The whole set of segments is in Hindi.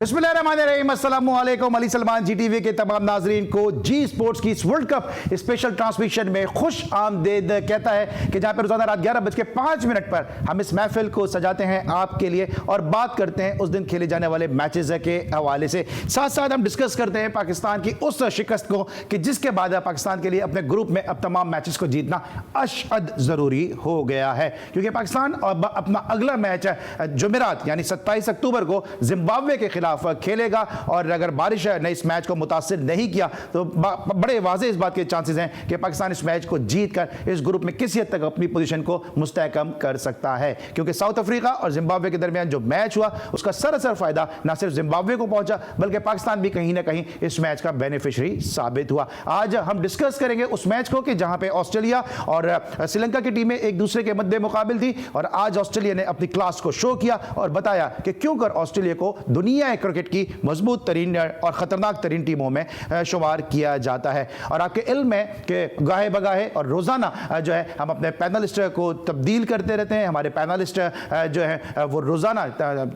बिस्मिल्लाहिर्रहमानिर्रहीम, अस्सलामु अलैकुम। अली सलमान जी टीवी के तमाम नाजरीन को जी स्पोर्ट्स की इस वर्ल्ड कप स्पेशल ट्रांसमिशन में खुश आमदेद कहता है कि जहां पर रोजाना रात 11:05 पर हम इस महफिल को सजाते हैं आपके लिए और बात करते हैं उस दिन खेले जाने वाले मैचेस के हवाले से। साथ साथ हम डिस्कस करते हैं पाकिस्तान की उस शिकस्त को कि जिसके बाद पाकिस्तान के लिए अपने ग्रुप में अब तमाम मैचेस को जीतना अशद जरूरी हो गया है, क्योंकि पाकिस्तान अब अपना अगला मैच जुमेरात यानी 27 अक्टूबर को जिम्बाब्वे के खिलाफ खेलेगा और अगर बारिश ने इस मैच को मुतासिर नहीं किया तो बड़े वाज़े इस बात के चांसेस हैं कि पाकिस्तान इस मैच को जीतकर इस ग्रुप में किसी हद तक अपनी पोजीशन को मुस्तहकम कर सकता है, क्योंकि साउथ अफ्रीका और जिम्बाब्वे के दरमियान जो मैच हुआ उसका सरासर फायदा न सिर्फ जिम्बाब्वे को पहुंचा बल्कि पाकिस्तान भी कहीं ना कहीं इस मैच का बेनिफिशियरी साबित हुआ। आज हम डिस्कस करेंगे उस मैच को कि जहां पे ऑस्ट्रेलिया और श्रीलंका की टीमें एक दूसरे के मद्दे मुकाबिल थी और आज ऑस्ट्रेलिया ने अपनी क्लास को शो किया और बताया कि क्यों कर ऑस्ट्रेलिया को दुनिया क्रिकेट की मजबूत तरीन और खतरनाक तरीन टीमों में शुमार किया जाता है। और आपके इल्म में कि गाहे बगाहे और रोजाना जो है हम अपने पैनलिस्ट को तब्दील करते रहते हैं, हमारे पैनलिस्ट जो है वो रोजाना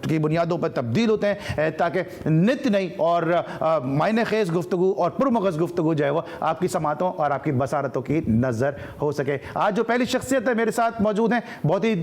की बुनियादों पर तब्दील होते हैं ताकि नित नई और मायने खेज गुफ्तगू और पुरमगज़ गुफ्तगू जो है वो आपकी समातों और आपकी बसारतों की नजर हो सके। आज जो पहली शख्सियत मेरे साथ मौजूद हैं, बहुत ही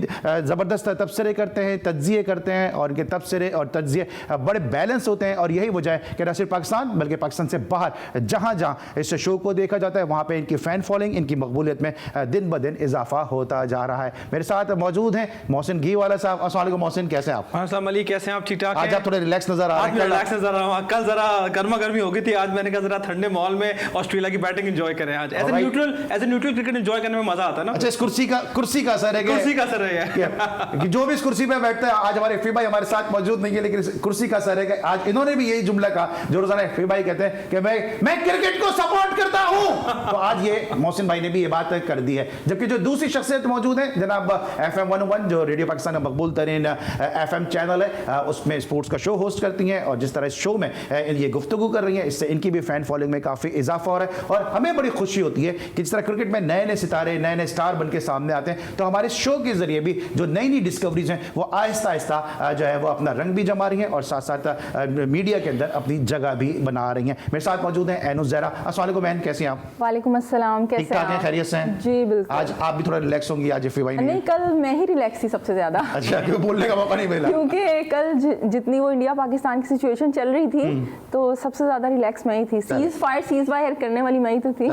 जबरदस्त तबसरे करते हैं, तज्जिए करते हैं और इनके तबसरे और तज्जिए बड़े बैलेंस होते हैं और यही वजह है कि न सिर्फ पाकिस्तान बल्कि पाकिस्तान से बाहर जहां जहां इस शो को देखा जाता है वहां पे इनकी फैन फॉलोइंग, इनकी मकबूलियत में दिन ब दिन इजाफा होता जा रहा है। मेरे साथ मौजूद हैं मोहसिन घी वाला साहब। अस्सलाम वालेकुम मोहसिन, कैसे हैं आप? अस्सलाम अली, कैसे हैं आप? ठीक ठाक? आज आप थोड़े रिलैक्स नजर आ रहे हैं। रिलैक्स नजर आ रहा हूं। कल जरा गर्मा गर्मी हो गई थी, आज मैंने कहा जरा ठंडे माहौल में ऑस्ट्रेलिया की बैटिंग एंजॉय करें। आज as a neutral cricket enjoy करने में मजा आता है ना। अच्छा, इस कुर्सी का असर है, कुर्सी का असर है कि जो भी इस कुर्सी पे बैठता है, आज हमारे फी भाई हमारे साथ मौजूद नहीं है लेकिन कुर्सी का असर है कि आज इन्होंने भी यही जुमला कहा जो रोजाना फी भाई कहते हैं कि मैं क्रिकेट को सपोर्ट करता हूं, तो आज ये मोहसिन भाई ने भी ये बात कर दी है। जबकि जो दूसरी शख्सियत मौजूद है जनाब FM 101 जो रेडियो पाकिस्तान का मकबूल तरीन FM चैनल है, उसमें स्पोर्ट्स का शो होस्ट करती हैं और जिस तरह इस शो में ये गुफ्तगू कर रही हैं इससे इनकी भी फैन फॉलोइंग में काफी इजाफा हो रहा है और हमें बड़ी खुशी होती है कि जिस तरह क्रिकेट में नए नए सितारे नए नए स्टार बन के सामने आते हैं तो हमारे शो के जरिए भी जो नई नई डिस्कवरीज हैं वो आहिस्ता आहिस्ता जो है वो अपना रंग भी जमा रही हैं और साथ साथ मीडिया के अंदर अपनी जगह भी बना रही हैं। मेरे साथ मौजूद हैं एनुस ज़हरा। अस्सलाम वालेकुम बहन, कैसी हैं आप? वालेकुम अस्सलाम, कैसे हैं? ठीक ठाक हैं, खैरियत से हैं? जी बिल्कुल। आज आप भी थोड़ा रिलैक्स होंगी, आज फी भाई नहीं, कल मैं ही रिलैक्स थी सबसे ज्यादा। अच्छा, क्यों बोलने का मौका नहीं मिला? क्योंकि कल जितनी वो इंडिया पाकिस्तान की सिचुएशन चल रही थी तो सबसे ज्यादा रिलैक्स मैं ही थी। सीज फायर करने वाली मैं ही तो थी।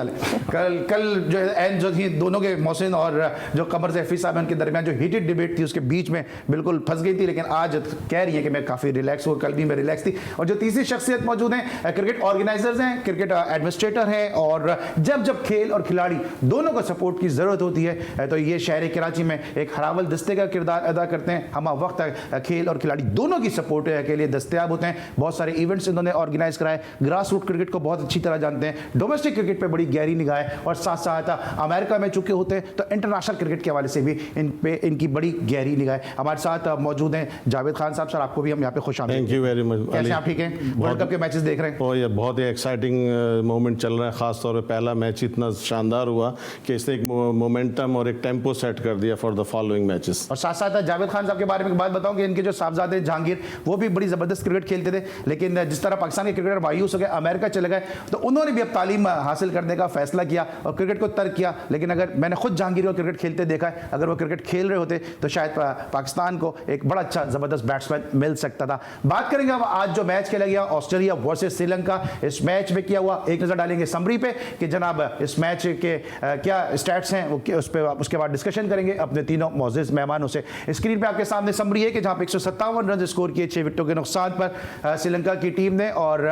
कल जो थी दोनों के मोहसिन और जो कमर से साहब उनके दरमियान जो हीटेड डिबेट थी उसके बीच में बिल्कुल फंस गई थी, लेकिन आज कह रही है कि मैं काफी रिलैक्स हूँ, कल भी मैं रिलैक्स थी। और जो तीसरी शख्सियत मौजूद हैं, क्रिकेट ऑर्गेनाइजर्स हैं, क्रिकेट एडमिनिस्ट्रेटर हैं और जब खेल और खिलाड़ी दोनों को सपोर्ट की जरूरत होती है तो ये शहर कराची में एक हरावल दस्ते का किरदार अदा करते हैं। हम वक्त खेल और खिलाड़ी दोनों की सपोर्ट के लिए दस्तयाब होते हैं। बहुत सारे इवेंट्स इन्होंने ऑर्गेनाइज कराए, ग्रास रूट क्रिकेट को बहुत अच्छी तरह जानते हैं, डोमेस्टिक क्रिकेट पे बड़ी गहरी निगाह है और साथ साथ अमेरिका में चुके होते हैं तो इंटरनेशनल क्रिकेट के हवाले से भी इनकी बड़ी गहरी निगाह है। हमारे साथ मौजूद हैं जावेद खान साहब। सर, आपको भी हम यहाँ पे खुश आमदीद। Thank you very much. कैसे आप? ठीक हैं? वर्ल्ड कप के मैचेस देख रहे हैं? ये बहुत ही एक्साइटिंग मोमेंट चल रहा है, खास तौर पे पहला मैच इतना शानदार हुआ कि इसने एक मोमेंटम और एक टेम्पो सेट कर दिया फॉर द फॉलोइंग मैचेस। और साथ साथ जावेद खान साहब के बारे में एक बात बताऊं कि इनके जो साहबजादे जहांगीर वो भी बड़ी जबरदस्त क्रिकेट खेलते थे, लेकिन जिस तरह पाकिस्तान के क्रिकेटर मायूस हो गए, अमेरिका चले गए, तो उन्होंने भी अब तालीम हासिल करने का फैसला किया और क्रिकेट को तर्क किया। लेकिन अगर मैंने खुद जहांगीर को क्रिकेट खेलते देखा है, अगर वो क्रिकेट खेल रहे होते तो शायद पाकिस्तान को एक बड़ा अच्छा जबरदस्त बैट्समैन मिल सकता था। बात करेंगे अब आज जो मैच खेला गया ऑस्ट्रेलिया वर्सेस श्रीलंका, इस मैच में किया हुआ एक नजर डालेंगे समरी पे कि जनाब इस मैच के क्या स्टैट्स हैं उस पे, उसके बाद डिस्कशन करेंगे अपने तीनों मौजूद मेहमानों से। स्क्रीन पे आपके सामने समरी है कि जहां पे 157 रन स्कोर किए 6 विकेटों के नुकसान पर श्रीलंका की टीम ने और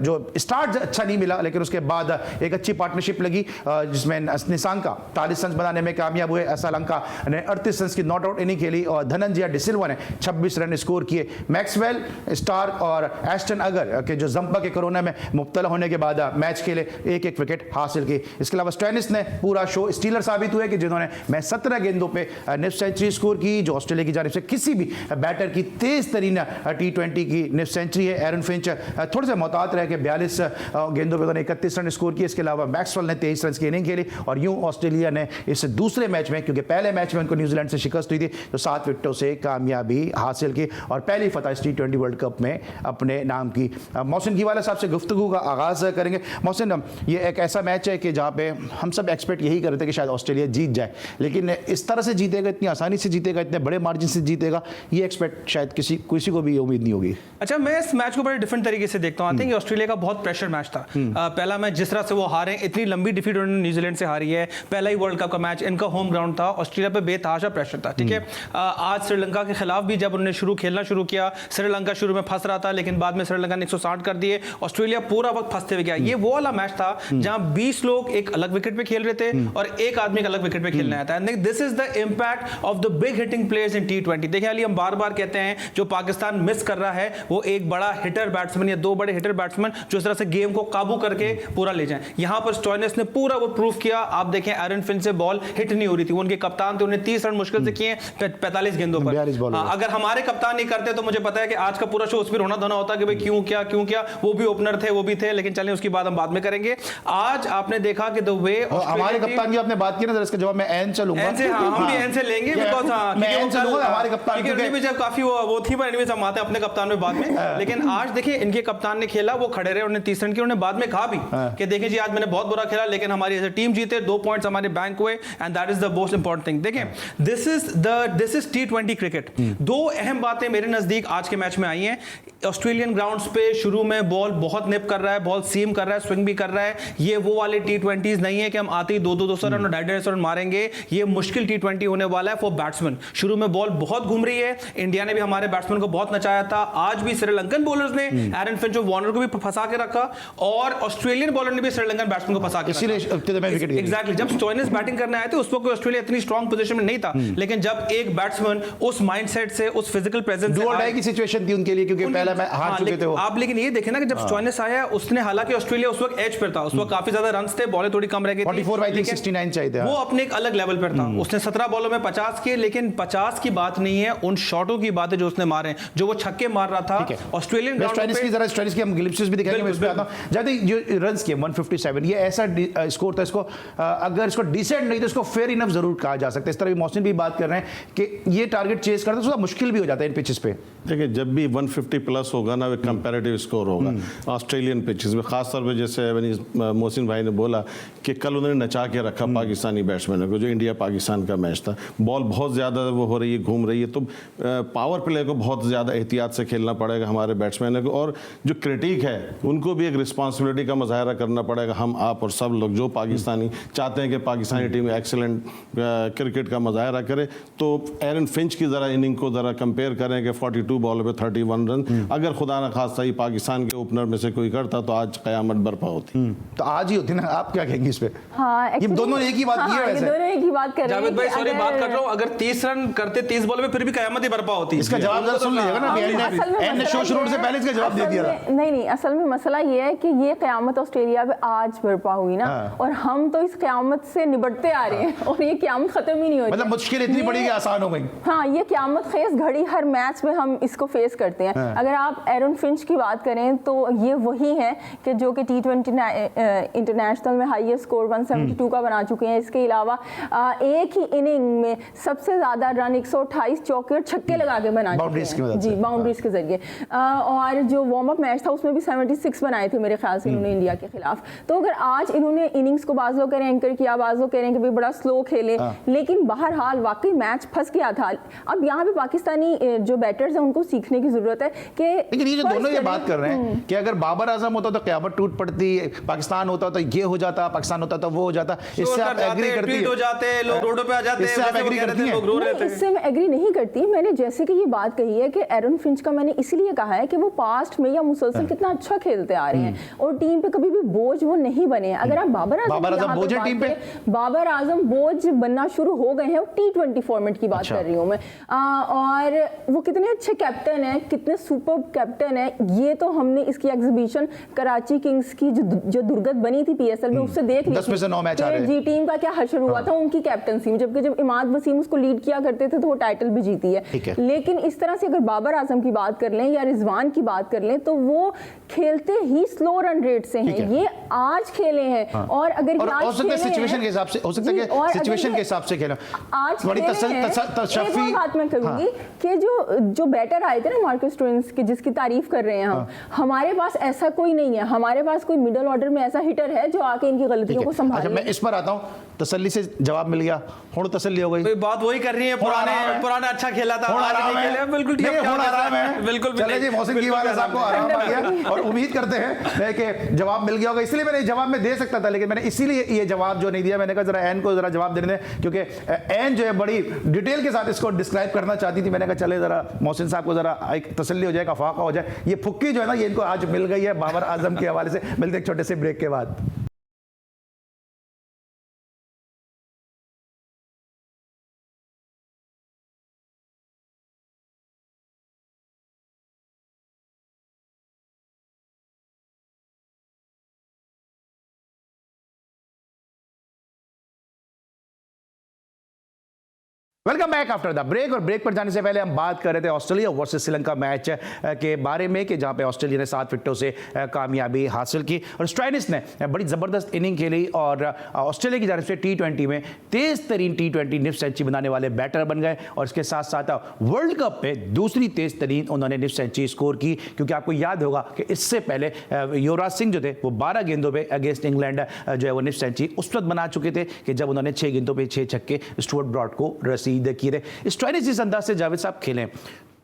जो स्टार्ट अच्छा नहीं मिला लेकिन उसके बाद एक अच्छी पार्टनरशिप लगी जिसमें निसांका 40 रन बनाने में कामयाब हुए, असलंका ने 38 रन की नॉट आउट इनिंग खेली और धनंजय डिसिल्वा ने 26 रन स्कोर किए। मैक्सवेल, स्टार्क और एस्टन अगर के जो जंपा के कोरोना में मुब्तला होने के बाद मैच खेले, एक एक विकेट हासिल की। इसके अलावा स्टोइनिस ने पूरा शो स्टीलर साबित हुए कि जिन्होंने मैच 17 गेंदों पे निफ्ट सेंचुरी स्कोर की, जो ऑस्ट्रेलिया की जानिब से किसी भी बैटर की तेज तरीन T20 की निफ्ट सेंचुरी है। एरन फिंच थोड़े से मोहतात रह के 42 गेंदों पे उन्होंने 31 रन स्कोर किए। इसके अलावा मैक्सवेल ने 23 रन की इनिंग खेली और यूं ऑस्ट्रेलिया ने इस दूसरे मैच में, क्योंकि पहले मैच में उनको न्यूजीलैंड से शिकस्त हुई थी, तो 7 विकेटों से कामयाबी हासिल की और पहली फतह T20 वर्ल्ड कप कप में अपने नाम की। मोहसिन घीवाला साहब से गुफ्तगू का आगाज़ करेंगे। मोहसिन, ये एक ऐसा मैच है कि जहाँ पे हम सब एक्सपेक्ट यही कर रहे थे कि शायद ऑस्ट्रेलिया जीत जाए, लेकिन इस तरह से जीतेगा, इतनी आसानी से जीतेगा, इतने बड़े मार्जिन से जीतेगा, ये एक्सपेक्ट शायद किसी को भी उम्मीद नहीं होगी। अच्छा, मैं इस मैच को बड़े डिफरेंट तरीके से देखता हूँ। आई थिंक ऑस्ट्रेलिया का बहुत प्रेशर मैच था। पहला मैच जिस तरह से वो हारे, इतनी लंबी डिफीट उन्होंने न्यूजीलैंड से हारी है, पहला ही वर्ल्ड कप का मैच, इनका होम ग्राउंड था, ऑस्ट्रेलिया पे बेतहाशा प्रेशर था। ठीक है, आज श्रीलंका के खिलाफ भी जब उन्होंने खेलना शुरू किया, श्रीलंका शुरू में फंस रहा था, लेकिन बाद में श्रीलंका ने 160 कर दिए, ऑस्ट्रेलिया पूरा वक्त फंसते हुए गया। ये वो वाला मैच था जहां 20 लोग एक अलग विकेट पे खेल रहे थे और एक आदमी एक अलग विकेट पे खेलना आता है। This is the impact of the big hitting players in T20। देखिए अली, हम बार बार कहते हैं जो पाकिस्तान मिस कर रहा है वो एक बड़ा हिटर बैट्समैन या दो बड़े हिटर बैट्समैन जो इस तरह से गेम को काबू करके पूरा ले जाएं। यहां पर स्टोइनिस ने पूरा वो प्रूफ किया। आप देखें एरन फिंच से बॉल हिट नहीं हो रही थी, उनके कप्तान थे, उन्हें 30 रन मुश्किल से किए 45 गेंदों पर। अगर हमारे कप्तान नहीं करते तो मुझे पता है कि आज का पूरा शो उस पर रोना धोना होता कि भाई क्यों क्या। वो भी ओपनर थे, वो भी थे, लेकिन चलें उसकी बात हम बाद में करेंगे। आज आपने देखा कि द वे हमारे कप्तान की आपने बात की ना, इसका जवाब मैं एन चलूंगा। एन से, हम भी एन से लेंगे, बिकॉज़ मैं एन चलूंगा हमारे कप्तान की भी जब काफी वो थी, पर एनीवेज हम आते हैं अपने कप्तान में बाद में। लेकिन आज देखिए इनके कप्तान ने खेला, वो खड़े रहे, उन्होंने 30 रन किए, उन्होंने बाद में कहा भी कि देखिए जी आज मैंने बहुत बुरा खेला, लेकिन हमारी एज ए टीम जीते, 2 पॉइंट्स हमारे बैंक हुए, and that is the most important thing. देखें दिस इज T20 क्रिकेट। दो अहम बातें मेरे नजदीक आज के मैच में आई हैं। ऑस्ट्रेलियन ग्राउंड्स पे शुरू में बॉल बहुत निप कर रहा है, बॉल सीम कर रहा है, स्विंग भी कर रहा है। ये वो वाले T20s नहीं है कि हम आते ही 200 रन और 250 रन मारेंगे। ये मुश्किल T20 होने वाला है फॉर बैट्समैन। शुरू में बॉल बहुत घूम रही है, इंडिया ने भी हमारे बैट्समैन को बहुत नचाया था। आज भी श्रीलंकन बॉलर्स ने एरन फिंच और वार्नर को भी फंसा के रखा, और ऑस्ट्रेलियन बॉलर ने भी श्रीलंकन बैट्समैन को फंसा के रखा। एग्जैक्टली, जब स्टोइनिस बैटिंग करने आए थे उस वक्त ऑस्ट्रेलिया इतनी स्ट्रांग पोजीशन में नहीं था, लेकिन जब एक बैट्समैन उस माइंडसेट से, उस फिजिकल प्रेजेंस से, की सिचुएशन थी उनके लिए, क्योंकि पहला मैं हार चुके थे वो। आप लेकिन ये देखें ना कि जब स्टोइनिस आया, उसने, हालांकि ऑस्ट्रेलिया उस वक्त एज पर था, उस वक्त काफी ज्यादा रन्स थे, बॉलें थोड़ी कम रह गई थी, 44 आई थिंक 69 चाहिए थे, वो अपने एक अलग लेवल पर था। उसने 17 बॉलों में 50 किए, लेकिन 50 की बात नहीं है, उन शॉटों की बात है जो उसने मारे, जो वो छक्के मार रहा था ऑस्ट्रेलियन ग्राउंड पे। जरा स्टोइनिस की हम ग्लिम्पसेस भी दिखाएंगे, मैं उस पे आता हूं। जब जो रन्स किए 157, ये ऐसा स्कोर था, इसको अगर इसको डिसेंट नहीं तो इसको फेयर इनफ जरूर कहा जा सकता है। इस तरह भी मोहसिन भी बात कर रहे हैं कि ये टारगेट चेज करना थोड़ा मुश्किल भी हो जाता है इन पिचेस पे। देखिए जब भी 150 प्लस होगा ना, वो कंपैरेटिव स्कोर होगा ऑस्ट्रेलियन पिचेस में, खासतौर पे जैसे मोहसिन भाई ने बोला कि कल उन्होंने नचा के रखा पाकिस्तानी बैट्समैनों को, जो इंडिया पाकिस्तान का मैच था। बॉल बहुत ज़्यादा वो हो रही है, घूम रही है, तो पावर प्ले को बहुत ज़्यादा एहतियात से खेलना पड़ेगा हमारे बैट्समैनों को, और जो क्रिटिक है उनको भी एक रिस्पॉन्सिबिलिटी का मुजाहरा करना पड़ेगा। हम, आप और सब लोग जो पाकिस्तानी चाहते हैं कि पाकिस्तानी टीम एक्सीलेंट क्रिकेट का मुजाहरा करे, तो एरन फिंच की ज़रा इनिंग को ज़रा कंपेयर करें कि 42 बॉल पे 31 रन, अगर खुदा न खास्ता ही पाकिस्तान के ओपनर में से कोई करता तो आज क़यामत बर्पा होती। तो आज ही होती ना। आप क्या कहेंगे इस पे? हाँ, ये दोनों एक ही बात की है वैसे। दोनों एक ही बात कर रहे हैं। जावेद भाई सॉरी बात कर रहा हूं, अगर 30 रन करते 30 बॉल में फिर भी क़यामत ही बर्पा होती। इसका जवाब जरा सुन लीजिएगा ना, एंड ने शो शुरू से पहले इसका जवाब दे दिया था। नहीं, असल में मसला ये है कि ये क़यामत ऑस्ट्रेलिया पे आज बर्पा हुई ना, और हम तो इस क़यामत से निपटते आ रहे हैं, और ये क़यामत खत्म ही नहीं हो रही। मतलब मुश्किल इतनी बड़ी कि आसान हो गई। हाँ, ये क़यामत खेज घड़ी हर मैच में हम इसको फेस करते हैं। अगर आप एरन फिंच की बात करें तो ये वही है कि जो कि T20 इंटरनेशनल में हाईएस्ट स्कोर 172 का बना चुके हैं। इसके अलावा एक ही इनिंग में सबसे ज्यादा रन 128 चौके और छक्के लगा के बना चुके हैं जी, बाउंड्रीज के जरिए। और जो वार्म अप मैच था उसमें भी 76 बनाए थे मेरे ख्याल से इन्होंने इंडिया के खिलाफ। तो अगर आज इन्होंने इनिंग्स को बाज़ लोग कह रहे हैं एंकर किया, बाज़ लोग कह रहे हैं कि भाई बड़ा स्लो खेले, लेकिन बहरहाल वाकई मैच फंस गया था। अब यहाँ पे पाकिस्तानी जो बैटर्स हैं उनको सीखने की जरूरत है कि, लेकिन ये जो दोनों ये बात कर रहे हैं कि अगर बाबर आजम होता तो क़यामत टूट पड़ती, पाकिस्तान होता तो ये हो जाता, पाकिस्तान होता तो वो हो जाता। इससे आप एग्री करती हैं? हो जाते हैं लोग, रोडों पे आ जाते हैं, इससे आप एग्री करती हैं? इससे मैं एग्री नहीं करती। मैंने जैसे कि ये बात कही है कि एरन फिंच का मैंने इसीलिए कहा है कि वो पास्ट में या मुसलसल कितना अच्छा खेलते आ रहे हैं, और टीम पे कभी भी बोझ वो नहीं बने हैं। अगर आप बाबर आजम बोझ है टीम पे, बाबर आजम बोझ बनना शुरू हो गए हैं। T20 फॉर्मेट की बात कर रही हूँ मैं, और वो कितने अच्छे कैप्टन है, कितने सुपर कैप्टन है। ये तो हमने इसकी एग्जीबिशन कराची किंग्स की जो दुर्गत बनी थी PSL में, उससे देख ली 10 में से 9 मैच आ रहे हैं। जी टीम का क्या हशर हुआ था उनकी कैप्टनसी में, जबकि जब इमाद वसीम उसको लीड किया करते थे तो वो टाइटल भी जीती है। लेकिन इस तरह से अगर बाबर आजम की बात कर लें या रिजवान की बात कर लें तो वो खेलते ही स्लो रन रेट से हैं। ये आज खेले हैं, और अगर हो सकता है सिचुएशन के हिसाब से, हो सकता है कि सिचुएशन के हिसाब से खेला। आज बड़ी बात मैं करूंगी कि जो बैटर आए थे ना मार्कस ट्विंस की जिसकी तारीफ कर रहे हैं हम, हमारे पास ऐसा कोई नहीं है, हमारे पास कोई मिडिल ऑर्डर में ऐसा हिटर है जो आके इनकी गलतियों को अच्छा, संभाले। मैं इस पर आता हूँ, तसल्ली से जवाब मिल गया, हुण तसल्ली हो गई। कोई बात वही कर रही है, पुराना अच्छा खेला था, आज नहीं खेला, बिल्कुल ठीक है, बिल्कुल चले जी, मोहसिन की वाले साहब को आराम आ गया और उम्मीद करते हैं कि जवाब मिल गया होगा। इसलिए मैंने जवाब में दे सकता था, लेकिन मैंने इसीलिए ये जवाब जो नहीं दिया, मैंने कहा जरा एन को जरा जवाब देने दें, क्योंकि एन जो है बड़ी डिटेल के साथ इसको डिस्क्राइब करना चाहती थी। मैंने कहा चले जरा मोहसिन साहब को जरा एक तसल्ली हो जाए, अफाका हो जाए। ये फुक्की जो है ना, ये इनको आज मिल गई है बाबर आजम के हवाले से। मिलते एक छोटे से ब्रेक के बाद। Welcome back after the break. और ब्रेक पर जाने से पहले हम बात कर रहे थे ऑस्ट्रेलिया वर्सेस श्रीलंका मैच के बारे में, कि जहां पे ऑस्ट्रेलिया ने 7 विकेटों से कामयाबी हासिल की और स्टोइनिस ने बड़ी ज़बरदस्त इनिंग खेली और ऑस्ट्रेलिया की जानिब से T20 में तेज़ तरीन T20 निफ्ट सेंचुरी बनाने वाले बैटर बन गए। और इसके साथ साथ वर्ल्ड कप में दूसरी तेज़ तरीन उन्होंने निफ्ट सेंचुरी स्कोर की, क्योंकि आपको याद होगा कि इससे पहले युवराज सिंह जो थे वो 12 गेंदों पर अगेंस्ट इंग्लैंड जो है वो निफ्ट सेंचुरी उस वक्त बना चुके थे कि जब उन्होंने 6 गेंदों पर 6 छक्के स्टुअर्ट ब्रॉड को रसीद किए थे। स्टोइनिस जिस अंदाज से जावेद साहब खेलें,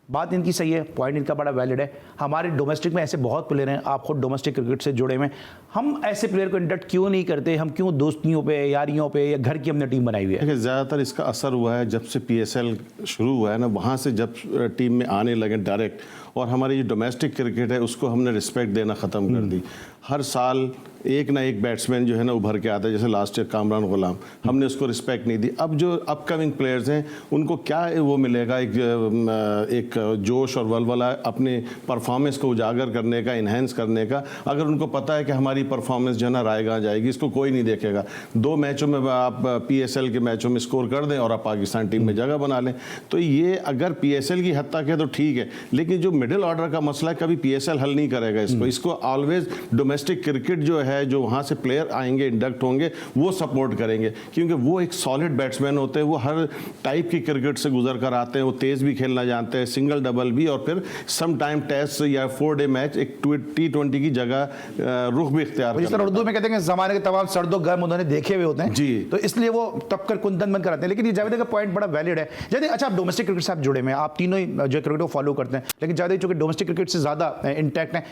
बात इनकी सही है, पॉइंट इनका बड़ा वैलिड है। हमारे डोमेस्टिक में ऐसे बहुत प्लेयर हैं, आप खुद डोमेस्टिक क्रिकेट से जुड़े हुए, हम ऐसे प्लेयर को इंडक्ट क्यों नहीं करते? हम क्यों दोस्तियों पे, यारियों पे, या घर की हमने टीम बनाई हुई है? ज़्यादातर इसका असर हुआ है जब से PSL शुरू हुआ है ना, वहाँ से जब टीम में आने लगे डायरेक्ट, और हमारी जो डोमेस्टिक क्रिकेट है उसको हमने रिस्पेक्ट देना ख़त्म कर दी। हर साल एक ना एक बैट्समैन जो है ना उभर के आता है, जैसे लास्ट ईयर कामरान गुलाम, हमने उसको रिस्पेक्ट नहीं दी। अब जो अपकमिंग प्लेयर्स हैं उनको क्या वो मिलेगा, एक जोश और वलवला अपने परफॉर्मेंस को उजागर करने का, इन्हेंस करने का। अगर उनको पता है कि हमारी परफॉर्मेंस जो है ना रायगां जाएगी, इसको कोई नहीं देखेगा। 2 मैचों में आप PSL के मैचों में स्कोर कर दें और आप पाकिस्तान टीम में जगह बना लें, तो ये अगर PSL की हद तक है तो ठीक है, लेकिन जो मिडिल ऑर्डर का मसला है कभी PSL हल नहीं करेगा इसको ऑलवेज डोमेस्टिक क्रिकेट जो है, जो वहाँ से प्लेयर आएंगे, इंडक्ट होंगे, वो सपोर्ट करेंगे, क्योंकि वो एक सॉलिड बैट्समैन होते हैं, वो हर टाइप की क्रिकेट से गुजर कर आते हैं, वो तेज़ भी खेलना जानते हैं, सिंगल डबल भी, और फिर सम टाइम टेस्ट या 4 डे मैच एक T20 की जगह रुख भी इख्तियार, जिस तरह उर्दू में कहते हैं कि ज़माने के तमाम सर्दो गर्म उन्होंने देखे हुए होते हैं जी, तो इसलिए वो तपकर कुंदन बंद कराते हैं। लेकिन ये जावेद का पॉइंट बड़ा वैलिड है। जैसे अच्छा, आप डोमेस्टिक क्रिकेट से आप जुड़े हुए हैं, आप तीनों ही जो क्रिकेट को फॉलो करते हैं, लेकिन जावेद चूंकि डोमेस्टिक क्रिकेट से ज़्यादा इंटैक्ट है,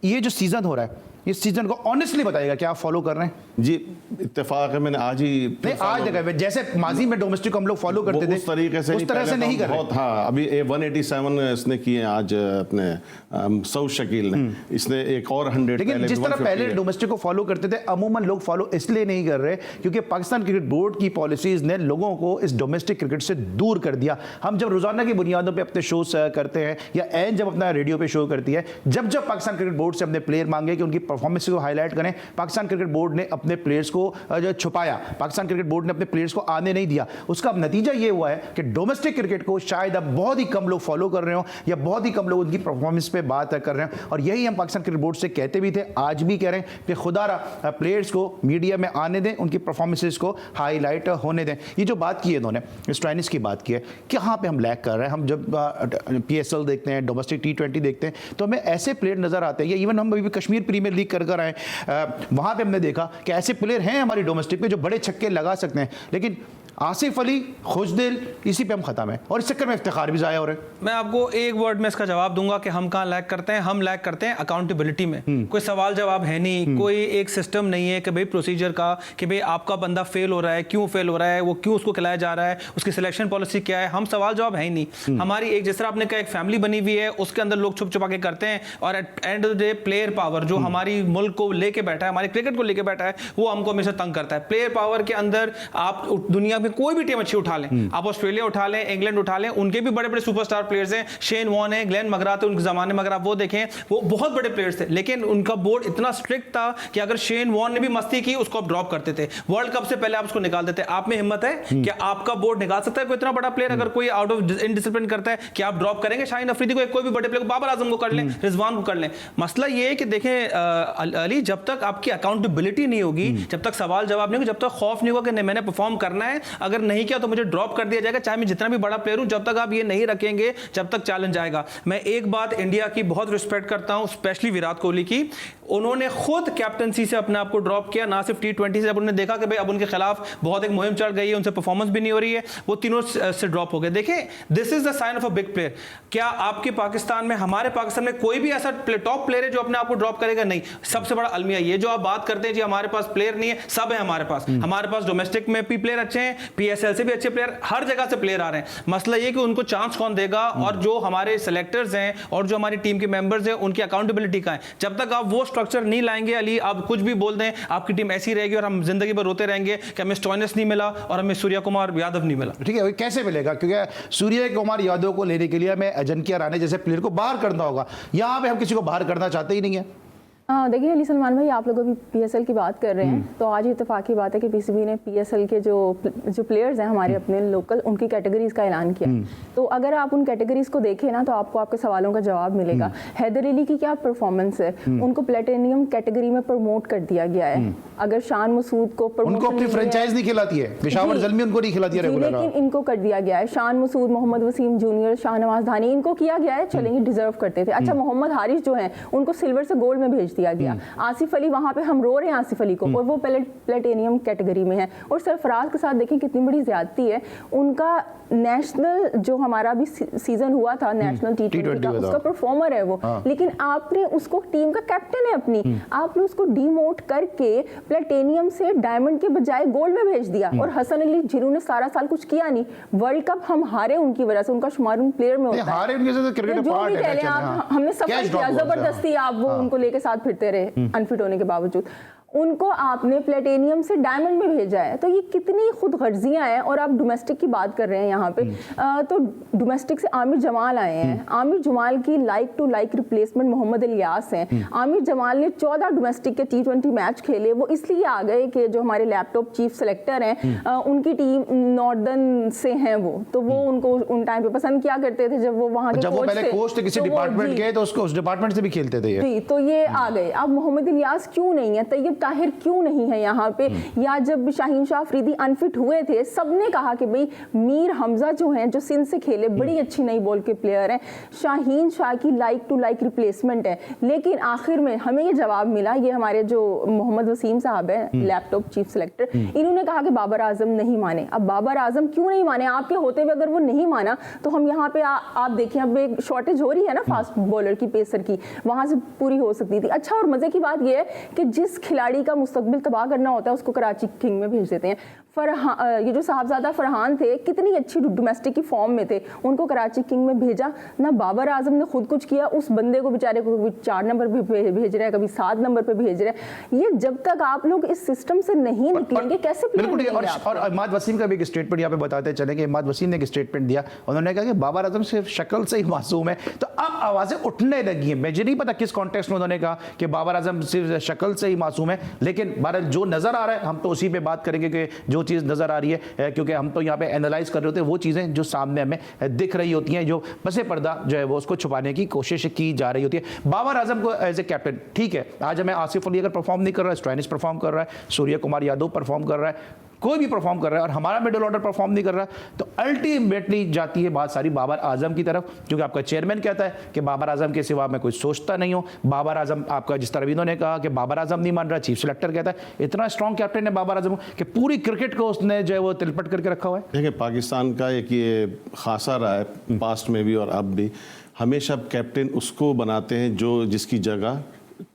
ये जो सीजन हो रहा है, इस सीजन को ऑनेस्टली बताइएगा, क्या आप फॉलो कर रहे हैं? जी, इत्तेफाक है, मैंने आज ही नहीं, आज देखा, जैसे माजी में डोमेस्टिक हम लोग फॉलो करते थे उस तरीके से उस तरह से नहीं कर रहे। हाँ, अभी 187 इसने किए आज अपने सऊद शकील ने, इसने एक और 100, लेकिन जिस तरह पहले डोमेस्टिक को फॉलो करते थे, अमूमन लोग फॉलो इसलिए नहीं कर रहे क्योंकि पाकिस्तान क्रिकेट बोर्ड की पॉलिसीज ने लोगों को इस डोमेस्टिक क्रिकेट से दूर कर दिया। हम जब रोजाना की बुनियादों पर अपने शोज करते हैं, या एन जब अपना रेडियो पे शो करती है, जब पाकिस्तान क्रिकेट बोर्ड से अपने प्लेयर मांगे कि उनकी परफॉर्मेंस को हाईलाइट करें, पाकिस्तान क्रिकेट बोर्ड ने अपने प्लेयर्स को जो छुपाया, पाकिस्तान क्रिकेट बोर्ड ने अपने प्लेयर्स को आने नहीं दिया। उसका नतीजा ये हुआ है कि डोमेस्टिक क्रिकेट को शायद अब बहुत ही कम लोग फॉलो कर रहे हो, या बहुत ही कम लोग उनकी परफॉर्मेंस पे बात कर रहे हैं। और यही हम पाकिस्तान क्रिकेट बोर्ड से कहते भी थे, आज भी कह रहे हैं कि खुदारा प्लेयर्स को मीडिया में आने दें, उनकी परफॉर्मेंसेस को हाईलाइट होने दें। ये जो बात की है इन्होंने, स्टोइनिस की बात की है, कहाँ पे हम लैग कर रहे हैं। हम जब PSL देखते हैं, डोमेस्टिक T20 देखते हैं, तो हमें ऐसे प्लेयर नजर आते हैं, या इवन हम अभी कश्मीर प्रीमियर लीग कर आए, वहां पे हमने देखा कि ऐसे प्लेयर हैं हमारी डोमेस्टिक पे जो बड़े छक्के लगा सकते हैं, लेकिन आसिफ अली, खुशदिल, इसी पे हम खत्म है और इस चक्कर में इफ्तिखार भी ज़ाया हो रहे हैं। मैं आपको एक वर्ड में इसका जवाब दूंगा कि हम कहाँ लैग करते हैं। हम लैग करते हैं अकाउंटेबिलिटी में। कोई सवाल जवाब है नहीं, कोई एक सिस्टम नहीं है कि भाई प्रोसीजर का, कि भाई आपका बंदा फेल हो रहा है, क्यों फेल हो रहा है, वो क्यों उसको खिलाया जा रहा है, उसकी सिलेक्शन पॉलिसी क्या है। हम सवाल जवाब है ही नहीं। हमारी एक, जिस तरह आपने कहा, एक फैमिली बनी हुई है, उसके अंदर लोग छुप छुपा के करते हैं, और at end of the day player power जो हमारी मुल्क को लेके बैठा है, हमारे क्रिकेट को लेके बैठा है, वो हमको हमेशा तंग करता है। प्लेयर पावर के अंदर आप दुनिया में कोई भी टीम अच्छी उठा लें, आप ऑस्ट्रेलिया उठा लें, इंग्लैंड उठा लें, उनके भी बड़े बड़े सुपरस्टार प्लेयर्स हैं। शेन वॉर्न है, ग्लेन मकग्राथ है, उनके जमाने में अगर आप वो देखें, वो बहुत बड़े प्लेयर्स थे, लेकिन उनका बोर्ड इतना स्ट्रिक्ट था कि अगर शेन वॉर्न ने भी मस्ती की, उसको आप ड्रॉप करते थे। वर्ल्ड कप से पहले आप उसको निकाल देते। आप में हिम्मत है कि आपका बोर्ड निकाल सकता है कोई इतना बड़ा प्लेयर? अगर कोई आउट ऑफ इनडिसिप्लिन करता है कि आप ड्रॉप करेंगे शाहीन अफरीदी को, कोई भी बड़े प्लेयर को, बाबर आजम को कर लें, रिजवान को कर लें। मसला ये है कि देखें अली, जब तक आपकी अकाउंटेबिलिटी नहीं होगी, जब तक सवाल जवाब नहीं होगा, जब तक खौफ नहीं होगा कि मैंने परफॉर्म करना है, अगर नहीं किया तो मुझे ड्रॉप कर दिया जाएगा, चाहे मैं जितना भी बड़ा प्लेयर हूं। जब तक आप ये नहीं रखेंगे, जब तक चैलेंज आएगा। मैं एक बात इंडिया की बहुत रिस्पेक्ट करता हूं, स्पेशली विराट कोहली की। उन्होंने खुद कैप्टनसी से अपने आप को ड्रॉप किया, ना सिर्फ T20 से। जब उन्होंने देखा कि भाई अब उनके खिलाफ बहुत एक मुहिम चढ़ गई है, उनसे परफॉर्मेंस भी नहीं हो रही है, वो तीनों से ड्रॉप हो गए। देखें, this is the sign of a big player. क्या आपके पाकिस्तान में, हमारे पाकिस्तान में कोई भी ऐसा टॉप प्लेयर है जो अपने आप को ड्रॉप करेगा? नहीं। सबसे बड़ा अलमिया ये जो आप बात करते हैं जी हमारे पास प्लेयर नहीं है, सब है हमारे पास। हमारे पास डोमेस्टिक में भी प्लेयर अच्छे हैं, PSL से भी अच्छे प्लेयर, हर जगह से प्लेयर आ रहे हैं। मसला ये कि उनको चांस कौन देगा, और जो हमारे सेलेक्टर्स हैं और जो हमारी टीम के मेंबर्स हैं, उनकी अकाउंटेबिलिटी का है। जब तक आप वो स्ट्रक्चर नहीं लाएंगे, अली आप कुछ भी बोल दें, आपकी टीम ऐसी रहेगी और हम जिंदगी भर रोते रहेंगे कि हमें स्टोइनिस नहीं मिला और हमें सूर्य कुमार यादव नहीं मिला। ठीक है, कैसे मिलेगा? क्योंकि सूर्य कुमार यादव को लेने के लिए हमें अजिंक्य रहाणे जैसे प्लेयर को बाहर करना होगा। यहाँ पे हम किसी को बाहर करना चाहते ही नहीं है। देखिए अली सलमान भाई, आप लोग अभी PSL की बात कर रहे हैं, तो आज इत्तेफाकी बात है कि PCB ने PSL के जो प्लेयर्स हैं हमारे अपने लोकल, उनकी कैटेगरीज का ऐलान किया। तो अगर आप उन कैटेगरीज को देखें ना, तो आपको आपके सवालों का जवाब मिलेगा। हैदर अली की क्या परफॉर्मेंस है, उनको प्लेटिनियम कैटेगरी में प्रमोट कर दिया गया है। अगर शान मसूद को उनको अपनी फ्रेंचाइज नहीं खिलाती है, पेशावर जल्मी उनको नहीं खिलाती है रेगुलर, लेकिन इनको कर दिया गया है। शान मसूद, मोहम्मद वसीम जूनियर, शाहनवाज धानी, इनको किया गया है, चलेंगे, डिजर्व करते थे। अच्छा, मोहम्मद हारिस जो है उनको सिल्वर से गोल्ड में भेज दिया गया। आसिफ अली, वहां पे हम रो रहे हैं आसिफ अली को, और वो प्लेटिनियम कैटेगरी में है। और सरफराज के साथ देखें कितनी बड़ी ज्यादती है। उनका नेशनल जो हमारा भी सीजन हुआ था, नेशनल T20 का, उसका परफॉर्मर है वो, लेकिन आपने उसको, टीम का कैप्टन है अपनी, आपने उसको डीमोट करके प्लेटिनियम से डायमंड के बजाय गोल्ड में भेज दिया। और हसन अली, जिन्होंने सारा साल कुछ किया नहीं, वर्ल्ड कप हम हारे उनकी वजह से, उनका शुमार उन प्लेयर में होता है। हारे उनके से क्रिकेट पार्ट है, हमने सफर किया जबरदस्ती, आप वो उनको लेके साथ फिरते रहे अनफिट होने के बावजूद। उनको आपने प्लेटिनियम से डायमंड में भेजा है। तो ये कितनी खुद गर्जियां हैं। और आप डोमेस्टिक की बात कर रहे हैं यहाँ पे, तो डोमेस्टिक से आमिर जमाल आए हैं। आमिर जमाल की like to like replacement Mohammad Ilyas हैं। आमिर जमाल ने 14 डोमेस्टिक के T20 मैच खेले। वो इसलिए आ गए कि जो हमारे लैपटॉप चीफ सेलेक्टर हैं, उनकी टीम नॉर्दर्न से हैं वो, तो वो उनको उन टाइम पे पसंद किया करते थे जब वो वहाँ के कोच थे। कोच थे किसी डिपार्टमेंट के, तो उसको उस डिपार्टमेंट से भी खेलते थे जी, तो ये आ गए। अब मोहम्मद इलियास क्यों नहीं है, तैयब ताहिर क्यों नहीं है यहाँ पे? या जब शाहीन शाह अफरीदी अनफिट हुए थे, सबने कहा कि भाई मीर हमजा जो हैं, जो सिंध से खेले, बड़ी अच्छी नई बॉल के प्लेयर हैं, शाहीन शाह की लाइक टू लाइक रिप्लेसमेंट है। लेकिन आखिर में हमें ये जवाब मिला, ये हमारे जो मोहम्मद वसीम साहब हैं, लैपटॉप चीफ सेलेक्टर, इन्होंने कहा कि बाबर आजम नहीं माने। अब बाबर आजम क्यों नहीं माने? आपके होते हुए अगर वो नहीं माना, तो हम यहाँ पे आप देखिए, अब एक शॉर्टेज हो रही है ना फास्ट बॉलर की, पेसर की, वहां से पूरी हो सकती थी। अच्छा, और मजे की बात यह है कि जिस खिलाड़ी का मुस्तकबिल तबाह करना होता है, उसको कराची किंग में भेज देते हैं। ये जो साहबजादा फरहान थे, कितनी अच्छी डोमेस्टिक की फॉर्म में थे, उनको कराची किंग में भेजा ना। बाबर आजम ने खुद कुछ किया, उस बंदे को बेचारे को कभी 4 नंबर पे भेज रहे हैं, कभी 7 नंबर पे भेज रहे हैं। ये जब तक आप लोग इस सिस्टम से नहीं निकलेंगे, कैसे बिल्कुल। और इमाद वसीम का भी एक स्टेटमेंट यहाँ पे बताते चलेंगे। इमाद वसीम ने एक स्टेटमेंट दिया, उन्होंने कहा कि बाबर आजम सिर्फ शक्ल से ही मासूम है। तो अब आवाजें उठने लगी हैं। मुझे नहीं पता किस कॉन्टेक्स्ट में उन्होंने कहा कि बाबर आजम सिर्फ शक्ल से ही मासूम है, लेकिन बहरहाल जो नजर आ रहा है, हम तो उसी पे बात करेंगे कि जो चीज़ नज़र आ रही है, क्योंकि हम तो यहाँ पे एनालाइज कर रहे होते हैं वो चीज़ें जो सामने हमें दिख रही होती हैं, जो पसे पर्दा जो है वो उसको छुपाने की कोशिश की जा रही होती है। बाबर आजम को एज ए कैप्टन, ठीक है, आज हमें आसिफ अली अगर परफॉर्म नहीं कर रहा है, स्टोइनिस परफॉर्म कर रहा है, सूर्य कुमार यादव परफॉर्म कर रहा है, कोई भी परफॉर्म कर रहा है, और हमारा मिडिल ऑर्डर परफॉर्म नहीं कर रहा, तो अल्टीमेटली जाती है बात सारी बाबर आजम की तरफ, क्योंकि आपका चेयरमैन कहता है कि बाबर आजम के सिवा मैं कोई सोचता नहीं हूं। बाबर आजम, आपका जिस तरह इन्होंने कहा कि बाबर आजम नहीं मान रहा, चीफ सेलेक्टर कहता है इतना स्ट्रॉन्ग कैप्टन है बाबर आजम कि पूरी क्रिकेट को उसने जो है वो तिलपट करके रखा हुआ है। देखिए, पाकिस्तान का एक ये खासा रहा है, पास्ट में भी और अब भी, हमेशा कैप्टन उसको बनाते हैं जो जिसकी जगह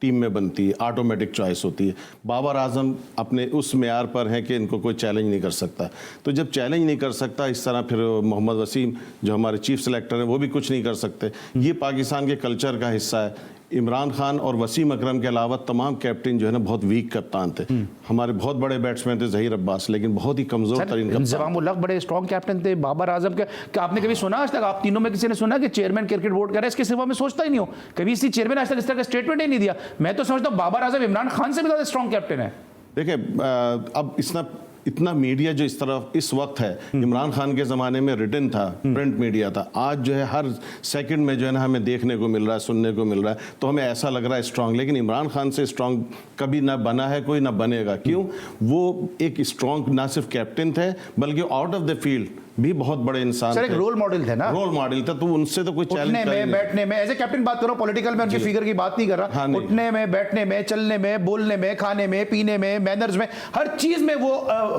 टीम में बनती है, ऑटोमेटिक चॉइस होती है। बाबर आजम अपने उस मेयार पर हैं कि इनको कोई चैलेंज नहीं कर सकता। तो जब चैलेंज नहीं कर सकता, इस तरह फिर मोहम्मद वसीम जो हमारे चीफ सेलेक्टर हैं वो भी कुछ नहीं कर सकते। ये पाकिस्तान के कल्चर का हिस्सा है। इमरान खान और वसीम अकरम के अलावा तमाम कैप्टन जो है ना बहुत वीक कप्तान थे। हमारे बहुत बड़े बैट्समैन थे ज़हीर अब्बास, लेकिन बहुत ही कमजोर तरीन इंजमामुल-हक बड़े स्ट्रॉन्ग कैप्टन थे। बाबर आजम के क्या आपने कभी सुना आज तक, आप तीनों में किसी ने सुना कि चेयरमैन क्रिकेट बोर्ड कह रहा है इसके सिवा मैं सोचता ही नहीं हूँ? कभी इसी चेयरमैन आज तक इस तरह का स्टेटमेंट ही नहीं दिया। मैं तो समझता हूँ बाबर आजम इमरान खान से भी ज़्यादा स्ट्रॉन्ग कैप्टन है। देखिए, अब इतना इतना मीडिया जो इस तरफ इस वक्त है, इमरान खान के ज़माने में रिटन था, प्रिंट मीडिया था, आज जो है हर सेकंड में जो है ना हमें देखने को मिल रहा है, सुनने को मिल रहा है, तो हमें ऐसा लग रहा है स्ट्रांग। लेकिन इमरान खान से स्ट्रांग कभी ना बना है कोई, ना बनेगा। क्यों? वो एक स्ट्रांग ना सिर्फ कैप्टन थे बल्कि आउट ऑफ द फील्ड भी बहुत बड़े इंसान सर, एक रोल मॉडल थे ना, रोल मॉडल था, तो उनसे तो कोई चैलेंज उठने में, बैठने में, एज ए कैप्टन बात करो, पॉलिटिकल में उनके फिगर की बात नहीं कर रहा, हाँ, नहीं। उठने में, बैठने में, चलने में, बोलने में, खाने में, पीने में, मैनर्स में, हर चीज में वो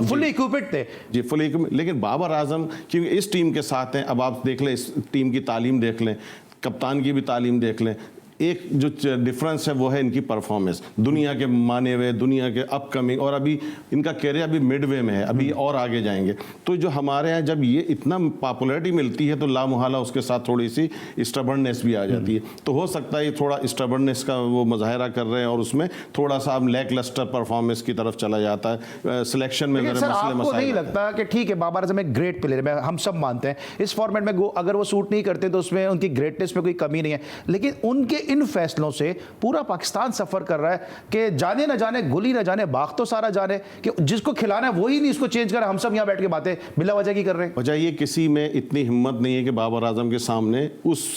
फुली इक्विप्ड थे जी, फुली। लेकिन बाबर आजम क्योंकि इस टीम के साथ हैं, अब आप देख लें, इस टीम की तालीम देख लें, कप्तान की भी तालीम देख लें, एक जो डिफरेंस है वो है इनकी परफॉर्मेंस, दुनिया के माने हुए, दुनिया के अपकमिंग, और अभी इनका कैरियर अभी मिडवे में है, अभी और आगे जाएंगे। तो जो हमारे यहाँ जब ये इतना पॉपुलैरिटी मिलती है तो लामुहाला उसके साथ थोड़ी सी स्टबर्ननेस भी आ जाती है। तो हो सकता है ये थोड़ा स्टबर्ननेस का वो मुजाहरा कर रहे हैं और उसमें थोड़ा सा अब लैक लस्टर परफॉर्मेंस की तरफ चला जाता है, सिलेक्शन में सर, आपको नहीं लगता कि ठीक है बाबर आजम एक ग्रेट प्लेयर है, हम सब मानते हैं, इस फॉर्मेट में अगर वो सूट नहीं करते तो उसमें उनकी ग्रेटनेस में कोई कमी नहीं है, लेकिन उनके इन फैसलों से पूरा पाकिस्तान सफर कर रहा है कि जाने ना जाने, गुली ना जाने, बाग तो सारा जाने, कि जिसको खिलाना है वही नहीं इसको चेंज कर, हम सब यहां बैठ के बातें बिला वजह की कर रहे हैं। वजह ये किसी में इतनी हिम्मत नहीं है कि बाबर आजम के सामने उस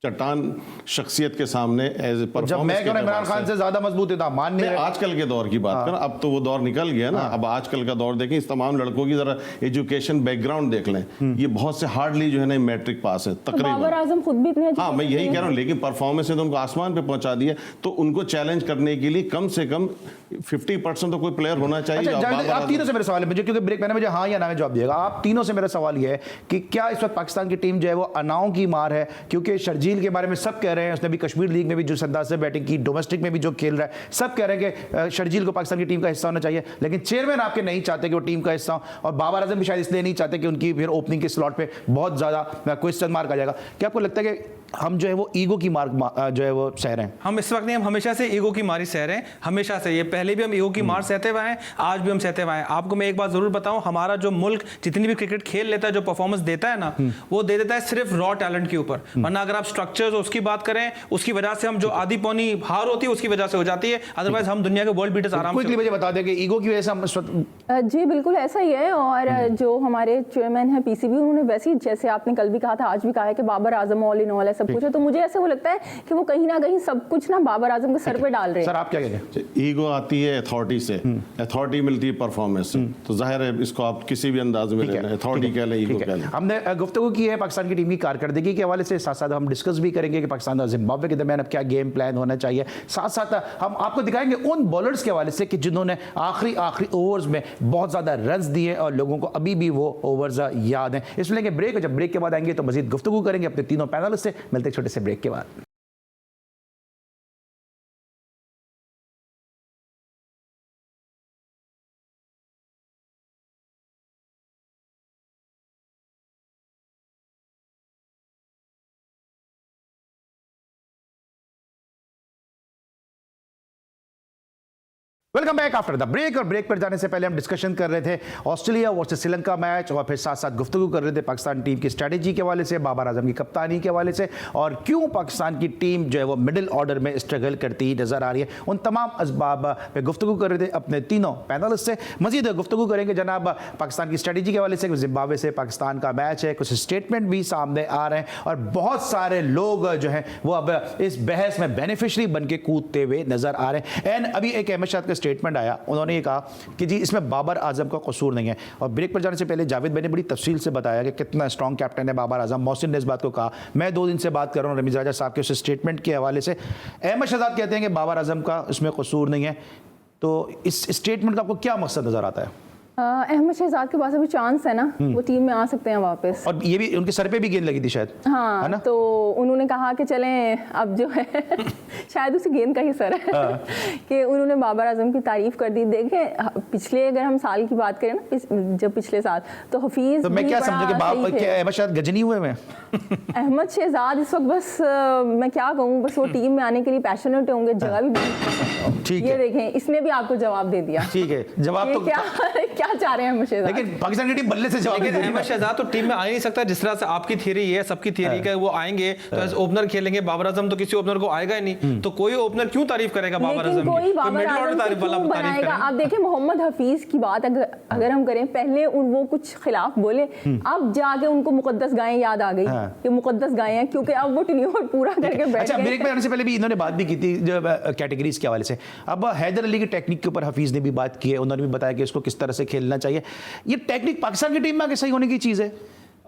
चट्टान शख्सियत के सामने एज ए परफॉर्मेंस, जब मैं कहूं इमरान खान से ज्यादा मजबूत था, मान नहीं रहे। आजकल के दौर की बात कर, अब तो वो दौर निकल गया ना। अब आजकल का दौर देखें, इस तमाम लड़कों की जरा एजुकेशन बैकग्राउंड देख लें, ये बहुत से हार्डली जो है ना मैट्रिक पास है तकरीबन। बाबर आजम खुद भी इतने, हाँ, मैं यही कह रहा हूँ, लेकिन परफॉर्मेंस ने तो उनको आसमान पे पहुंचा दिया। तो उनको चैलेंज करने के लिए कम से कम 50% तो कोई प्लेयर होना चाहिए। आप तीनों से मेरा सवाल है, क्योंकि ब्रेक मैंने मुझे हाँ या ना में जवाब दिएगा, आप तीनों से मेरा सवाल यह है कि क्या इस वक्त पाकिस्तान की टीम जो है वो अनाओं की मार है? क्योंकि शर्जील के बारे में सब कह रहे हैं, उसने भी कश्मीर लीग में भी जिस अंदाज से बैटिंग की, डोमेस्टिक में भी जो खेल रहा है, सब कह रहे हैं कि शर्जील को पाकिस्तान की टीम का हिस्सा होना चाहिए, लेकिन चेयरमैन आपके नहीं चाहते कि वो टीम का हिस्सा हो, और बाबर आजम भी शायद इसलिए नहीं चाहते कि उनकी फिर ओपनिंग के स्लॉट पे बहुत ज्यादा क्वेश्चन मार्क आ जाएगा। क्या आपको लगता है कि हम जो है वो ईगो की मार जो है वो सह रहे हैं? हम इस वक्त नहीं, हम हमेशा से ईगो की मारी सह रहे हैं, हमेशा से। ये पहले भी हम ईगो की मार सहते हुए हैं, आज भी हम सहते हुए हैं। आपको मैं एक बात जरूर बताऊं, हमारा जो मुल्क जितनी भी क्रिकेट खेल लेता है, जो परफॉर्मेंस देता है ना, वो दे देता है सिर्फ रॉ टैलेंट के ऊपर। वरना अगर आप स्ट्रक्चर्स उसकी बात करें, उसकी वजह से हम जो आधी पौनी हार होती है उसकी वजह से हो जाती है, अदरवाइज हम दुनिया के वर्ल्ड बीटर्स आराम से। मुझे बता दें कि ईगो की वजह से हम जी बिल्कुल ऐसा ही है। और जो हमारे चेयरमैन है पीसीबी, उन्होंने वैसे ही, जैसे आपने कल भी कहा था, आज भी कहा है कि Babar Azam all in all है, सब कुछ है। तो मुझे ऐसे वो लगता है कि वो कहीं ना कहीं सब कुछ ना बाबर आजम के सर पे डाल रहे हैं। सर आप क्या कहते हैं? ईगो आती है अथॉरिटी से, अथॉरिटी मिलती है परफॉर्मेंस से, तो जाहिर है इसको आप किसी भी अंदाज में लेना, अथॉरिटी कह लें, ईगो कह लें। हमने गुफ्तगू की है पाकिस्तान की टीम की कारकर्दगी के हवाले से, साथ साथ हम डिस्कस भी करेंगे कि पाकिस्तान और जिम्बाब्वे के दरमियान अब क्या गेम प्लान होना चाहिए, साथ साथ हम आपको दिखाएंगे उन बॉलर्स के हवाले से कि जिन्होंने आखिरी ओवर्स में बहुत ज्यादा रन्स दिए और लोगों को अभी भी वो ओवर्स याद हैं। इसलिए कि ब्रेक, जब ब्रेक के बाद आएंगे तो मजीद गुफ्तगू करेंगे अपने तीनों पैनलिस्ट से। मिलते हैं छोटे से ब्रेक के बाद। Welcome back after the break. और ब्रेक पर जाने से पहले हम डिस्कशन कर रहे थे ऑस्ट्रेलिया वर्सेस श्रीलंका मैच, और फिर साथ साथ गुफ्तगू कर रहे थे पाकिस्तान टीम की स्ट्रेटेजी के हवाले से, बाबर आजम की कप्तानी के हवाले से, और क्यों पाकिस्तान की टीम जो है वो मिडिल ऑर्डर में स्ट्रगल करती नजर आ रही है। उन तमाम असबाब पे गुफ्तगू कर रहे थे अपने तीनों पैनलिस्ट से। मजीद गुफ्तगू करेंगे जनाब पाकिस्तान की स्ट्रेटेजी के हवाले से, जिम्बाब्वे से पाकिस्तान का मैच है, कुछ स्टेटमेंट भी सामने आ रहे हैं, और बहुत सारे लोग जो हैं वो अब इस बहस में बेनिफिशरी बन के कूदते हुए नजर आ रहे हैं। एंड अभी एक अहमद शाह का स्टेटमेंट आया, उन्होंने ये कहा कि जी इसमें बाबर आजम का कसूर नहीं है। और ब्रेक पर जाने से पहले जावेद भाई ने बड़ी तफसील से बताया कि कितना स्ट्रॉन्ग कैप्टन है बाबर आजम। मोहसिन ने इस बात को कहा, मैं 2 दिन से बात कर रहा हूँ रमीज राजा साहब के उस स्टेटमेंट के हवाले से। अहमद शहजाद कहते हैं कि बाबर आजम का इसमें कसूर नहीं है। तो इस स्टेटमेंट का आपको क्या मकसद नजर आता है? अहमद शहजाद के पास अभी चांस है ना, वो टीम में आ सकते हैं वापस। और ये भी उनके सर पे भी गेंद लगी थी शायद, हाँ, है ना? तो उन्होंने कहा कि चलें अब जो है शायद उसी गेंद का ही सर है कि उन्होंने बाबर आजम की तारीफ कर दी। देखें पिछले, अगर हम साल की बात करें ना, जब पिछले साल तो हफीज, तो मैं क्या समझूं कि अहमद शहजाद गजनी हुए में अहमद शहजाद इस वक्त बस मैं क्या कहूँ, बस वो टीम में आने के लिए पैशनेट होंगे, जगह भी ठीक ये है। देखें, इसने भी आपको जवाब दे दिया। ठीक है, जवाब ये तो क्या क्या चाह रहे हैं अहमद शहजाद? लेकिन पाकिस्तान की टीम बल्ले से जवाब लेकिन दे रही अहमद है। शहजाद तो टीम में आ ही नहीं सकता। जिस तरह से आपकी थियरी है, सबकी थियरी का, वो आएंगे तो एज ओपनर खेलेंगे। बाबर आजम तो किसी ओपनर को आएगा ही नहीं, तो कोई ओपनर क्यों तारीफ करेगा बाबर आजम लेकिन की? कोई बाबर मिडिल ऑर्डर आजम से तारीफ वाला क्यों तारीफ बनाएगा? करेगा। आप देखें, मोहम्मद हफीज की बात अगर हम करें, पहले वो कुछ खिलाफ बोले, अब जाके उनको मुकद्दस गायें याद आ गई कि मुकद्दस गायें हैं, क्योंकि अब वो टेन्योर पूरा करके बैठ अच्छा, गए। ब्रेक में आने से पहले भी इन्होंने बात भी की थी जो कैटेगरीज के हवाले से। अब हैदर अली की टेक्निक के ऊपर हफीज ने भी बात की है, उन्होंने भी बताया कि इसको किस तरह से खेलना चाहिए। ये टेक्निक पाकिस्तान की टीम में आगे सही होने की चीज़ है।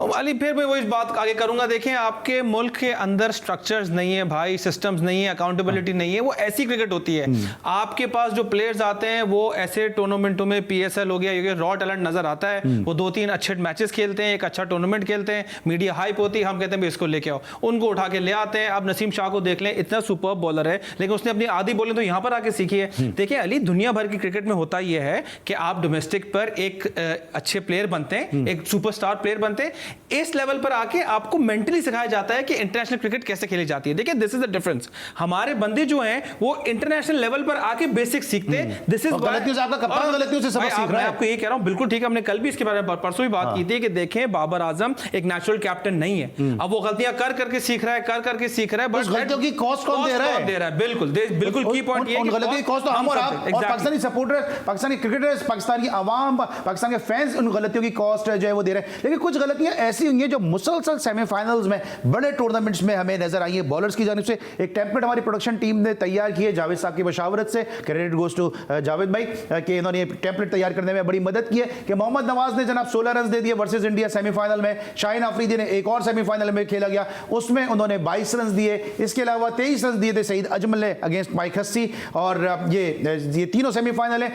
अली, फिर मैं वही बात आगे करूंगा। देखें, आपके मुल्क के अंदर स्ट्रक्चर्स नहीं है भाई, सिस्टम्स नहीं है, अकाउंटेबिलिटी नहीं है। वो ऐसी क्रिकेट होती है। आपके पास जो प्लेयर्स आते हैं वो ऐसे टूर्नामेंटों में, PSL हो गया, ये रॉ टैलेंट नजर आता है। वो 2-3 अच्छे मैचेस खेलते हैं, एक अच्छा टूर्नामेंट खेलते हैं, मीडिया हाइप होती है, हम कहते हैं इसको लेके आओ, उनको उठा के ले आते हैं। अब नसीम शाह को देख लें, इतना सुपर बॉलर है, लेकिन उसने अपनी आधी बॉलिंग तो यहाँ पर आके सीखी है। देखिए अली, दुनिया भर की क्रिकेट में होता यह है कि आप डोमेस्टिक पर एक अच्छे प्लेयर बनते हैं, एक सुपरस्टार प्लेयर बनते हैं, इस लेवल पर आके आपको मेंटली सिखाया जाता है कि इंटरनेशनल क्रिकेट कैसे खेली जाती है। देखिए, दिस इज द डिफरेंस। हमारे बंदे जो हैं वो इंटरनेशनल लेवल पर आके बेसिक सीखते हैं। दिस इज गलतियों से आपका कप्तान गलतियों से सबक सीख रहा है। मैं आपको ये कह रहा हूं, बिल्कुल ठीक है। हमने कल भी इसके बारे में परसों भी बात की थी कि देखें, बाबर आजम एक नेचुरल कैप्टन नहीं है। अब वो गलतियां कर करके सीख रहा है, कर करके सीख रहा है। उस गलतियों की कॉस्ट कौन दे रहा है? बिल्कुल बिल्कुल की पॉइंट ये है उन कि गलतियों की कॉस्ट तो हम और आप और पाकिस्तानी सपोर्टर्स, पाकिस्तानी क्रिकेटर्स, पाकिस्तान की आवाम, पाकिस्तान के फैंस उन गलतियों की कॉस्ट जो है वो दे रहे हैं। लेकिन कुछ गलतियां ऐसी हुई हैं जो मुसलसल सेमीफाइनल्स में, बड़े टूर्नामेंट्स में हमें नजर आई है। बॉलर्स की जानिब से एक टेम्पलेट हमारी प्रोडक्शन टीम ने तैयार की है, जावेद साहब की मशावरत से। क्रेडिट गोज टू जावेद भाई कि इन्होंने टेम्पलेट तैयार करने में बड़ी मदद की है। कि मोहम्मद नवाज ने जनाब 16 रन दे दिए वर्सेस इंडिया सेमीफाइनल में। शाहीन अफरीदी ने एक और सेमीफाइनल में खेला गया, उसमें उन्होंने 22 रन दिए। इसके अलावा 23 रन दिए थे सईद अजमल ने अगेंस्ट माइक हस्सी। और ये तीनों सेमीफाइनल है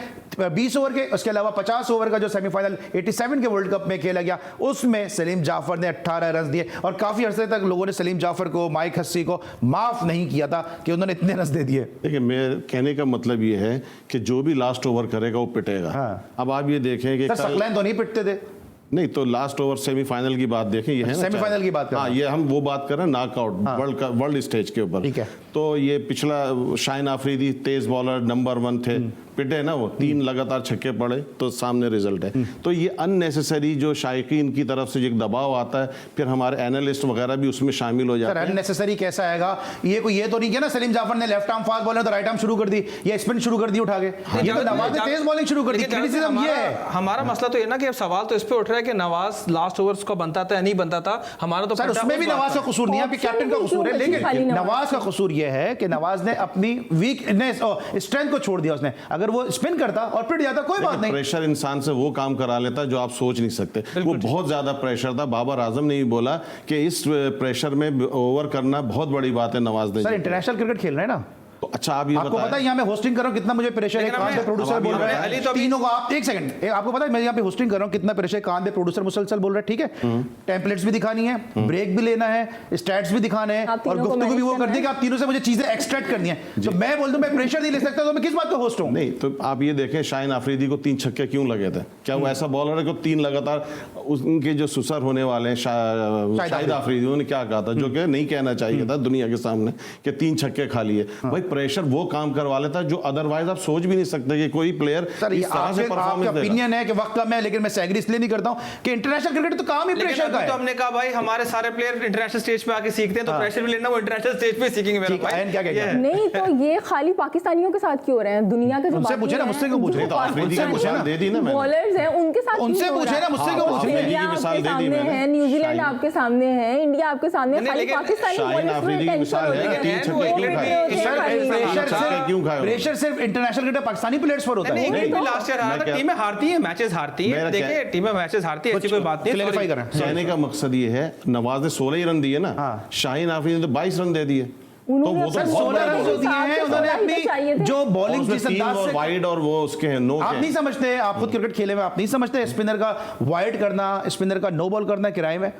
20 ओवर के। उसके अलावा 50 ओवर का जो सेमीफाइनल 87 के वर्ल्ड कप में खेला गया, उसमें सलीम जाफर ने 18 रन दिए। और काफी अरसे तक लोगों ने सलीम जाफर को, माइक हस्सी को माफ नहीं किया था कि उन्होंने इतने रन दे दिए। देखिए, मैं कहने का मतलब ये है कि जो भी लास्ट ओवर करेगा वो पिटेगा। हाँ। अब आप ये देखें कि सकलैन तो नहीं पिटते थे। नहीं, तो लास्ट ओवर सेमीफाइनल की बात देखें, ये है ना, सेमीफाइनल की बात कर हाँ, रहे हैं। ये हम वो बात कर रहे हैं नॉकआउट वर्ल्ड स्टेज के ऊपर। ठीक है। तो ये पिछला शाहीन आफरीदी तेज बॉलर नंबर 1 थे, पिटे ना वो 3 लगातार छक्के पड़े, तो सामने रिजल्ट है। तो ये अननेसेसरी जो शायकीन की तरफ से एक दबाव आता है, फिर हमारे एनालिस्ट वगैरह भी उसमें शामिल हो जाते हैं। अननेसेसरी कैसा आएगा? ये तो नहीं किया ना सलीम जाफर ने लेफ्ट आर्म फास्ट बॉलर तो राइट आर्म शुरू कर दी, या स्पिन शुरू कर दी उठा के। ये तो नवाज ने तेज बॉलिंग शुरू कर दी। क्रिटिसिज्म ये है। हमारा मसला तो ये ना कि अब सवाल तो इस पे उठ रहा है कि नवाज लास्ट ओवर्स को बनता था या नहीं बनता था। हमारा तो सर उसमें भी नवाज का कसूर नहीं है, आपके कैप्टन का कसूर है। लेकिन नवाज का कसूर यह है कि नवाज ने अपनी वीकनेस और स्ट्रेंथ को छोड़ दिया। उसने अगर वो स्पिन करता और पिट जाता कोई बात नहीं। प्रेशर इंसान से वो काम करा लेता जो आप सोच नहीं सकते। वो बहुत ज्यादा प्रेशर था। बाबर आजम ने भी बोला कि इस प्रेशर में ओवर करना बहुत बड़ी बात है। नवाज ने सर इंटरनेशनल क्रिकेट खेल रहे हैं ना, तो अच्छा आप ये आपको पता है यहाँ मैं होस्टिंग कर रहा हूँ कितना मुझे प्रेशर है। कान पे प्रोड्यूसर बोल रहा है तीनों को। आप एक सेकंड, आपको पता है मैं यहाँ पे होस्टिंग कर रहा हूँ कितना प्रेशर, कान पे प्रोड्यूसर मुसलसल बोल रहा है। ठीक है, टेम्पलेट्स भी दिखानी है, ब्रेक भी लेना है, स्टैट्स भी दिखाने हैं, और गुफ्तगू भी वो कर दी कि आप तीनों से मुझे चीजें एक्सट्रैक्ट करनी है। तो मैं बोल दूं मैं प्रेशर नहीं ले सकता तो मैं किस बात पे होस्ट हूँ? नहीं, तो आप ये देखें शाहीन आफरीदी को 3 छक्के क्यों लगे थे? क्या वो ऐसा बॉलर है कि 3 लगातार? उनके जो सुसर होने वाले हैं शाहिद आफरीदी, उन्होंने क्या कहा था जो कि नहीं कहना चाहिए था दुनिया के सामने, कि 3 छक्के खा लिए। भाई प्रेशर वो काम करवा लेता जो अदरवाइज आप सोच भी नहीं सकते कि कोई प्लेयर इस तरह से परफॉर्मेंस देगा। ओपिनियन है कि वक्त कम है, लेकिन मैं एग्री इसलिए नहीं करता हूं कि इंटरनेशनल क्रिकेट तो काम ही प्रेशर का है। तो हमने कहा भाई हमारे सारे प्लेयर इंटरनेशनल स्टेज पे आके सीखते हैं, तो प्रेशर भी लेना वो इंटरनेशनल स्टेज पे सीखेंगे मेरा भाई। क्या कहेगा? नहीं तो ये खाली पाकिस्तानियों के साथ क्यों हो रहे हैं? दुनिया के जो उनसे पूछे ना, मुझसे क्यों पूछ रहे हैं? तो आफरीदी की मिसाल दे दी ना मैंने। बॉलर्स हैं उनके साथ उनसे पूछे ना, मुझसे क्यों पूछ रहे हैं? ऑस्ट्रेलिया आपके सामने है, न्यूजीलैंड आपके सामने है, इंडिया आपके सामने है, खाली पाकिस्तानी शाहीन आफरीदी की मिसाल है कि 3 छक्के क्यों खाए? प्रेशर सिर्फ इंटरनेशनल क्रिकेट पाकिस्तानी प्लेयर्स पर होता है। नहीं, लास्ट ईयर हारा था, टीमें हारती हैं, मैचेस हारती हैं। देखिए टीमें मैचेस हारती है, ऐसी कोई बात नहीं। क्लैरिफाई करें। कहने का मकसद ये है, नवाज ने 16 ही रन दिए ना, शाहीन आफरीदी ने तो 22 रन दे दिए। तो वो तो 16 रन दिए हैं उन्होंने अपनी जो बॉलिंग की अंदाज से। वाइड और वो उसके हैं नो। आप नहीं समझते, आप खुद क्रिकेट खेले में आप नहीं समझते स्पिनर का वाइड करना, स्पिनर का नो बॉल करना किराए में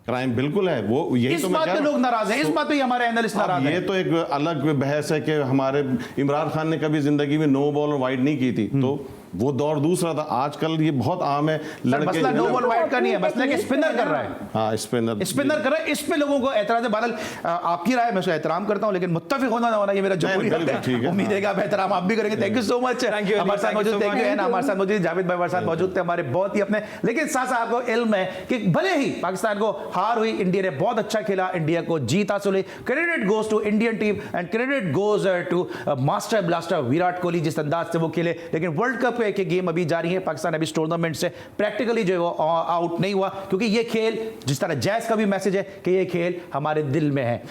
क्राइम बिल्कुल है। वो यही इस तो मैं बात पे लोग नाराज हैं, इस बात पे हमारे एनालिस्ट नाराज हैं। ये तो एक अलग बहस है कि हमारे इमरान खान ने कभी जिंदगी में नो बॉल और वाइड नहीं की थी, तो वो दौर दूसरा था। आजकल ये बहुत आम है, मसला नो बॉल वाइड का नहीं है, मसला कि स्पिनर कर रहा है। हाँ, स्पिनर कर रहा है, इस पे लोगों को एतराज है। बादल, आपकी राय मैं उसका एहतराम करता हूं, लेकिन मुत्तफिक होना ना होना ये मेरा जरूरी है। उम्मीद है कि आप एहतराम आप भी करेंगे। Thank you so much. हमारे साथ मौजूद, थैंक यू है ना, हमारे साथ मौजूद जावेद भाई हमारे साथ मौजूद थे, हमारे बहुत ही अपने। लेकिन साथ साथ आपको इल्म है कि भले ही पाकिस्तान को हार हुई, इंडिया ने बहुत अच्छा खेला, इंडिया को जीत हासिल हुई। Credit goes to Indian team and credit goes to master blaster Virat Kohli, जिस अंदाज से वो खेले। लेकिन वर्ल्ड कप के गेम अभी जारी है, पाकिस्तान अभी इस टूर्नामेंट से प्रैक्टिकली जो है वो आउट नहीं हुआ, क्योंकि ये खेल जिस तरह जैस का भी मैसेज है कि ये खेल हमारे दिल में है।